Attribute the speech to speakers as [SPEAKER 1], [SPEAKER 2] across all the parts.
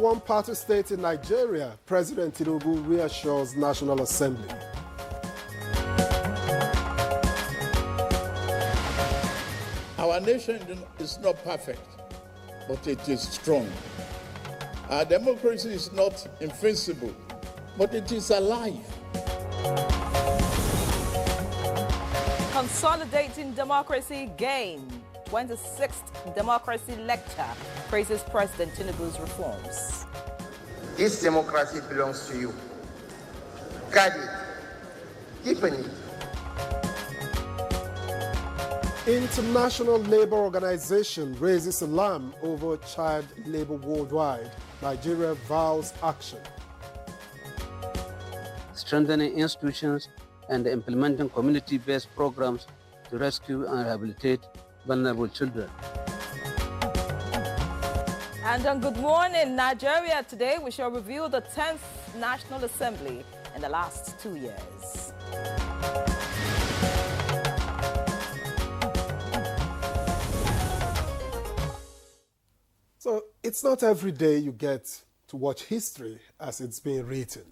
[SPEAKER 1] one-party state in Nigeria, President Tinubu reassures National Assembly.
[SPEAKER 2] Our nation is not perfect, but it is strong. Our democracy is not invincible, but it is alive.
[SPEAKER 3] Consolidating democracy gain. 26th Democracy Lecture praises President Tinubu's reforms.
[SPEAKER 4] This democracy belongs to you. Guard it. Deepen it.
[SPEAKER 1] International Labour Organization raises alarm over child labour worldwide. Nigeria vows action.
[SPEAKER 5] Strengthening institutions and implementing community-based programs to rescue and rehabilitate vulnerable children.
[SPEAKER 3] And on Good Morning Nigeria today, we shall review the 10th National Assembly in the last 2 years.
[SPEAKER 1] So it's not every day you get to watch history as it's being written.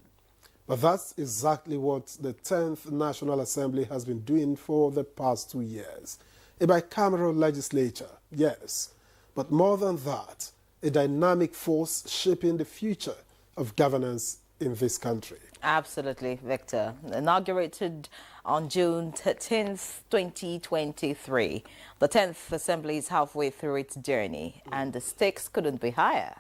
[SPEAKER 1] But that's exactly what the 10th National Assembly has been doing for the past 2 years. A bicameral legislature, yes, but more than that, a dynamic force shaping the future of governance in this country.
[SPEAKER 3] Absolutely, Victor. Inaugurated on June 13th, 2023. The 10th Assembly is halfway through its journey, and the stakes couldn't be higher.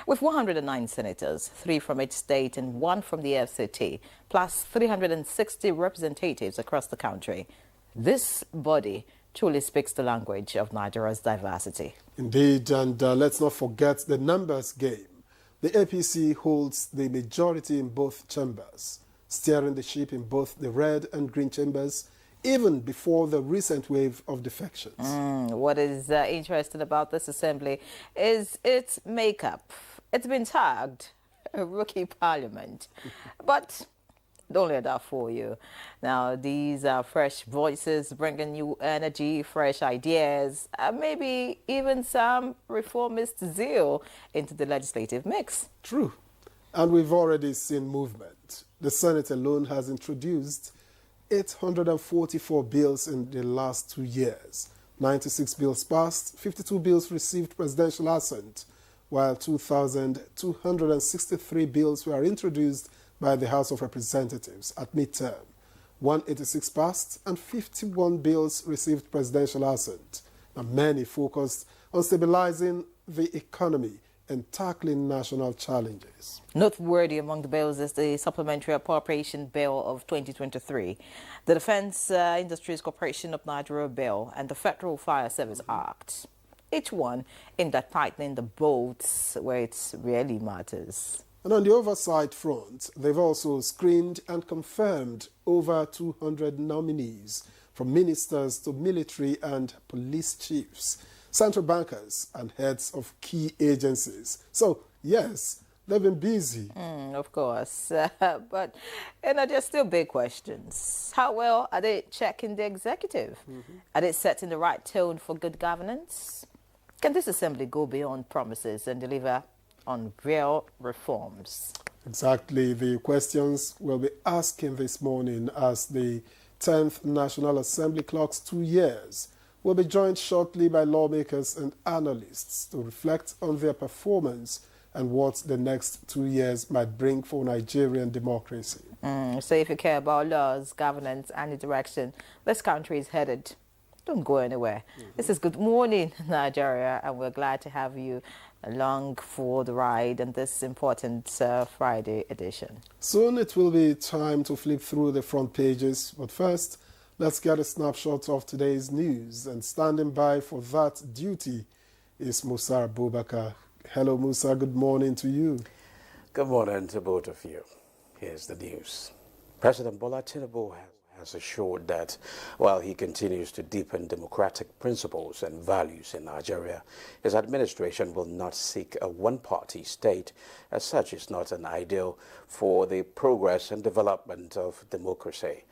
[SPEAKER 3] With 109 senators, 3 from each state and 1 from the FCT, plus 360 representatives across the country, this body truly speaks the language of Nigeria's diversity.
[SPEAKER 1] Indeed, and let's not forget the numbers game. The APC holds the majority in both chambers, steering the ship in both the red and green chambers, even before the recent wave of defections.
[SPEAKER 3] What is interesting about this assembly is its makeup. It's been tagged a rookie parliament, but don't let that fool you. Now, these are fresh voices bringing new energy, fresh ideas, and maybe even some reformist zeal into the legislative mix.
[SPEAKER 1] True. And we've already seen movement. The Senate alone has introduced 844 bills in the last 2 years. 96 bills passed, 52 bills received presidential assent, while 2,263 bills were introduced by the House of Representatives at midterm. 186 passed and 51 bills received presidential assent. And many focused on stabilizing the economy and tackling national challenges.
[SPEAKER 3] Noteworthy among the bills is the Supplementary Appropriation Bill of 2023, the Defense Industries Corporation of Nigeria Bill, and the Federal Fire Service Act. Each one aimed at tightening the bolts where it really matters.
[SPEAKER 1] And on the oversight front, they've also screened and confirmed over 200 nominees, from ministers to military and police chiefs, central bankers and heads of key agencies. So, yes, they've been busy.
[SPEAKER 3] Of course. But there's still big questions. How well are they checking the executive? Are they setting the right tone for good governance? Can this assembly go beyond promises and deliver on real reforms?
[SPEAKER 1] Exactly the questions we'll be asking this morning as the 10th National Assembly clocks 2 years. We'll be joined shortly by lawmakers and analysts to reflect on their performance and what the next 2 years might bring for Nigerian democracy.
[SPEAKER 3] So if you care about laws, governance and the direction this country is headed, don't go anywhere. This is Good Morning Nigeria, and we're glad to have you along for the ride in this important Friday edition.
[SPEAKER 1] Soon it will be time to flip through the front pages, but first, let's get a snapshot of today's news. And standing by for that duty is Musa Abubakar. Hello, Musa. Good morning to you.
[SPEAKER 6] Good morning to both of you. Here's the news. President Bola Tinubu has assured that while he continues to deepen democratic principles and values in Nigeria, his administration will not seek a one-party state, as such is not an ideal for the progress and development of democracy.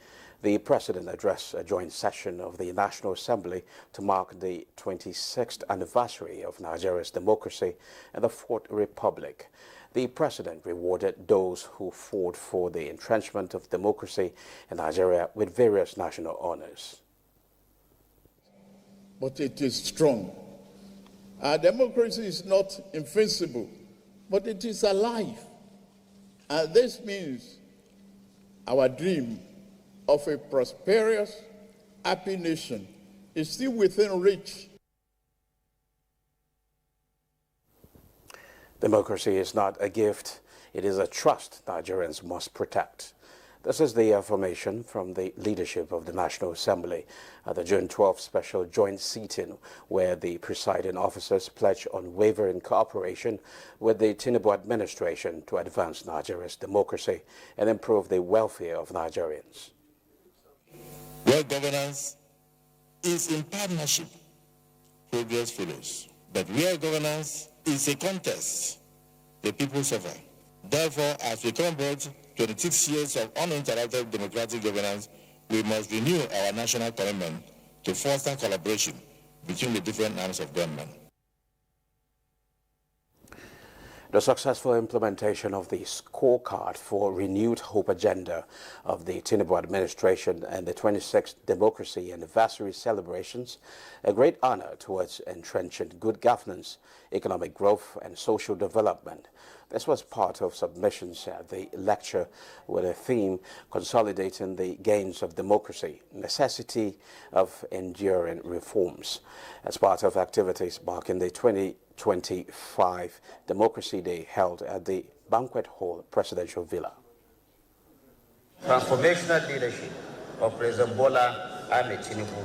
[SPEAKER 6] The President addressed a joint session of the National Assembly to mark the 26th anniversary of Nigeria's democracy and the Fourth Republic. the president rewarded those who fought for the entrenchment of democracy in Nigeria with various national honors.
[SPEAKER 2] But it is strong. Our democracy is not invincible, but it is alive. And this means our dream of a prosperous, happy nation is still within reach.
[SPEAKER 6] Democracy is not a gift, it is a trust Nigerians must protect. This is the affirmation from the leadership of the National Assembly at the June 12th special joint sitting, where the presiding officers pledged unwavering cooperation with the Tinubu administration to advance Nigeria's democracy and improve the welfare of Nigerians.
[SPEAKER 7] Where governance is in partnership, progress follows. But where governance is a contest, the people suffer. Therefore, as we commemorate 26 years of uninterrupted democratic governance, we must renew our national commitment to foster collaboration between the different arms of government.
[SPEAKER 6] The successful implementation of the scorecard for renewed hope agenda of the Tinubu administration and the 26th democracy anniversary celebrations, a great honor towards entrenching good governance, economic growth and social development. This was part of submissions at the lecture with a theme consolidating the gains of democracy, necessity of enduring reforms. As part of activities marking the 2025 Democracy Day held at the Banquet Hall Presidential Villa.
[SPEAKER 4] Transformational leadership of President Bola Ahmed Tinubu.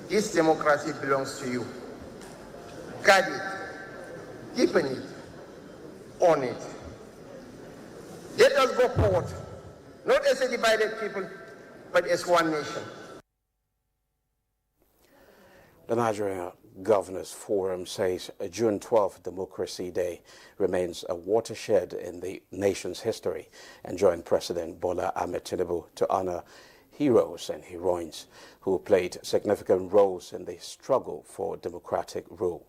[SPEAKER 4] This democracy belongs to you. Guard it, deepen it, own it. Let us go forward, not as a divided people, but as one nation.
[SPEAKER 6] The Nigerian Governors Forum says June 12th Democracy Day remains a watershed in the nation's history and joined President Bola Ahmed Tinubu to honor heroes and heroines who played significant roles in the struggle for democratic rule.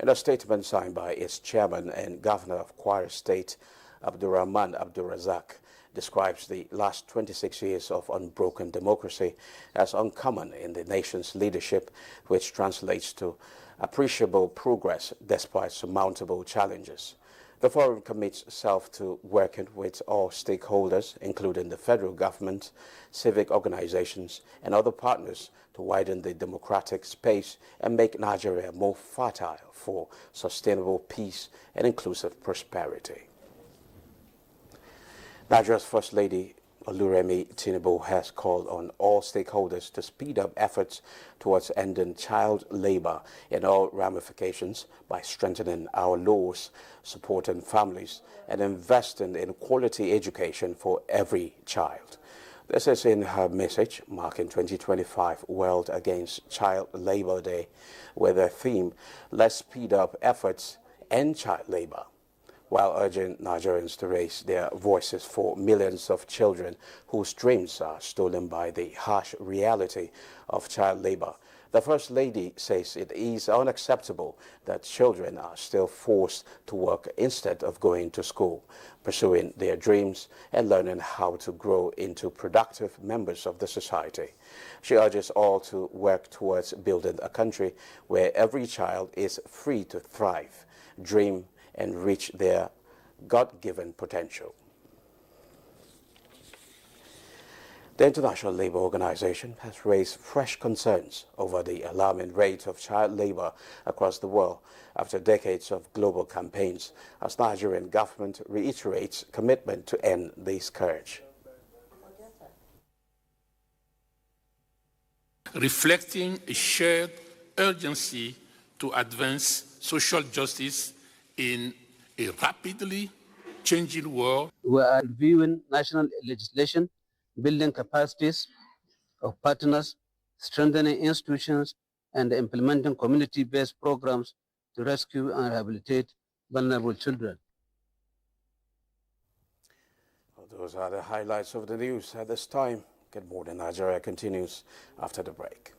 [SPEAKER 6] In a statement signed by its chairman and governor of Kwara State, Abdurrahman Abdurrazak, describes the last 26 years of unbroken democracy as uncommon in the nation's leadership, which translates to appreciable progress despite surmountable challenges. The forum commits itself to working with all stakeholders, including the federal government, civic organizations, and other partners to widen the democratic space and make Nigeria more fertile for sustainable peace and inclusive prosperity. Nigeria's First Lady, Oluremi Tinubu, has called on all stakeholders to speed up efforts towards ending child labor in all ramifications by strengthening our laws, supporting families, and investing in quality education for every child. This is in her message marking 2025 World Against Child Labor Day, with the theme, Let's Speed Up Efforts, End Child Labor, while urging Nigerians to raise their voices for millions of children whose dreams are stolen by the harsh reality of child labor. The First Lady says it is unacceptable that children are still forced to work instead of going to school, pursuing their dreams and learning how to grow into productive members of the society. She urges all to work towards building a country where every child is free to thrive, dream, and reach their God-given potential. The International Labour Organization has raised fresh concerns over the alarming rate of child labor across the world after decades of global campaigns, as Nigerian government reiterates commitment to end the scourge.
[SPEAKER 8] Reflecting a shared urgency to advance social justice in a rapidly changing world.
[SPEAKER 5] We are reviewing national legislation, building capacities of partners, strengthening institutions, and implementing community-based programs to rescue and rehabilitate vulnerable children.
[SPEAKER 6] Well, those are the highlights of the news at this time. Good Morning Nigeria continues after the break.